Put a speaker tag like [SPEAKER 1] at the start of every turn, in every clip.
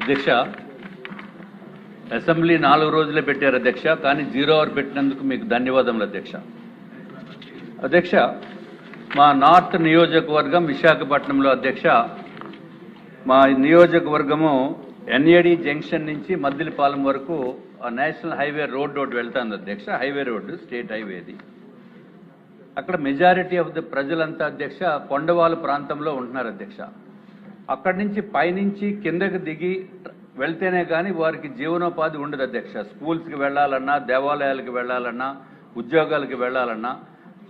[SPEAKER 1] అధ్యక్ష, అసెంబ్లీ 4 రోజులే పెట్టారు అధ్యక్ష, కానీ 0 అవర్ పెట్టినందుకు మీకు ధన్యవాదములు అధ్యక్ష. అధ్యక్ష, మా నార్త్ నియోజకవర్గం విశాఖపట్నంలో అధ్యక్ష, మా నియోజకవర్గము ఎన్ఏడి జంక్షన్ నుంచి మద్దిలపాలెం వరకు నేషనల్ హైవే రోడ్ వెళ్తాను అధ్యక్ష. హైవే రోడ్డు, స్టేట్ హైవేది. అక్కడ మెజారిటీ ఆఫ్ ది ప్రజలంతా అధ్యక్ష కొండవాళ్ళ ప్రాంతంలో ఉంటున్నారు అధ్యక్ష. అక్కడి నుంచి పైనుంచి కిందకి దిగి వెళ్తేనే కానీ వారికి జీవనోపాధి ఉండదు అధ్యక్ష. స్కూల్స్కి వెళ్ళాలన్నా, దేవాలయాలకు వెళ్ళాలన్నా, ఉద్యోగాలకు వెళ్ళాలన్నా.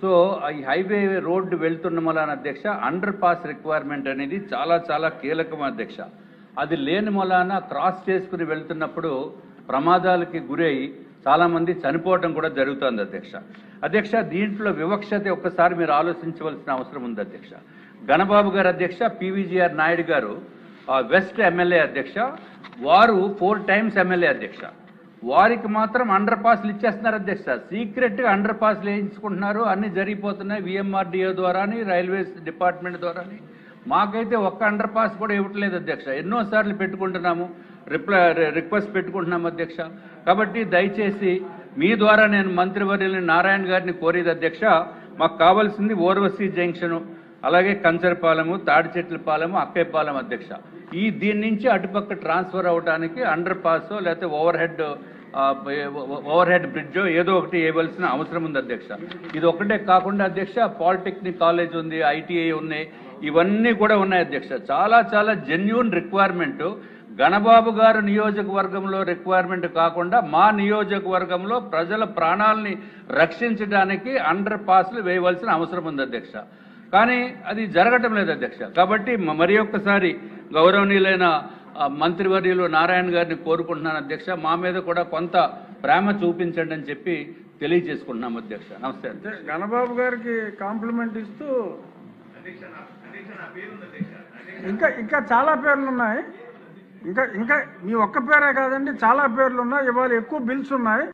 [SPEAKER 1] సో ఈ హైవే రోడ్డు వెళ్తున్న వలన అధ్యక్ష అండర్ పాస్ రిక్వైర్మెంట్ అనేది చాలా చాలా కీలకం అధ్యక్ష. అది లేని వలన క్రాస్ చేసుకుని వెళ్తున్నప్పుడు ప్రమాదాలకి గురై చాలామంది చనిపోవడం కూడా జరుగుతుంది అధ్యక్ష. అధ్యక్ష, దీంట్లో వివక్షత ఒక్కసారి మీరు ఆలోచించవలసిన అవసరం ఉంది అధ్యక్ష. గణబాబు గారు అధ్యక్ష, పివిజిఆర్ నాయుడు గారు వెస్ట్ ఎమ్మెల్యే అధ్యక్ష, వారు 4 టైమ్స్ ఎమ్మెల్యే అధ్యక్ష. వారికి మాత్రం అండర్ పాస్లు ఇచ్చేస్తున్నారు అధ్యక్ష. సీక్రెట్గా అండర్ పాస్లు వేయించుకుంటున్నారు. అన్నీ జరిగిపోతున్నాయి విఎంఆర్డీఓ ద్వారాని, రైల్వేస్ డిపార్ట్మెంట్ ద్వారాని. మాకైతే ఒక్క అండర్ పాస్ కూడా ఇవ్వట్లేదు అధ్యక్ష. ఎన్నోసార్లు పెట్టుకుంటున్నాము, రిక్వెస్ట్ పెట్టుకుంటున్నాము అధ్యక్ష. కాబట్టి దయచేసి మీ ద్వారా నేను మంత్రివర్యులని నారాయణ గారిని కోరేది అధ్యక్ష, మాకు కావాల్సింది ఓర్వశీ జంక్షను, అలాగే కంచరపాలెము, తాడిచెట్లపాలెము, అక్కేపాలెం అధ్యక్ష. దీని నుంచి అటుపక్క ట్రాన్స్ఫర్ అవడానికి అండర్ పాస్ లేకపోతే ఓవర్ హెడ్ బ్రిడ్జో ఏదో ఒకటి వేయవలసిన అవసరం ఉంది అధ్యక్ష. ఇది ఒకటే కాకుండా అధ్యక్ష పాలిటెక్నిక్ కాలేజ్ ఉంది, ఐటీఐ ఉన్నాయి, ఇవన్నీ కూడా ఉన్నాయి అధ్యక్ష. చాలా చాలా జెన్యూన్ రిక్వైర్మెంట్. గణబాబు గారు నియోజకవర్గంలో రిక్వైర్మెంట్ కాకుండా మా నియోజకవర్గంలో ప్రజల ప్రాణాలని రక్షించడానికి అండర్ పాస్లు వేయవలసిన అవసరం ఉంది అధ్యక్ష. కానీ అది జరగటం లేదు అధ్యక్ష. కాబట్టి మరి ఒక్కసారి గౌరవనీయులైన మంత్రివర్యులు నారాయణ గారిని కోరుకుంటున్నాను అధ్యక్ష, మా మీద కూడా కొంత ప్రేమ చూపించండి అని చెప్పి తెలియజేసుకుంటున్నాం అధ్యక్ష. నమస్తే అధ్యక్ష.
[SPEAKER 2] గణబాబు గారికి కాంప్లిమెంట్ ఇస్తూ ఇంకా చాలా పేర్లు ఉన్నాయి. ఇంకా మీ ఒక్క పేరే కాదండి, చాలా పేర్లు ఉన్నాయి. ఇవాళ ఎక్కువ బిల్స్ ఉన్నాయి.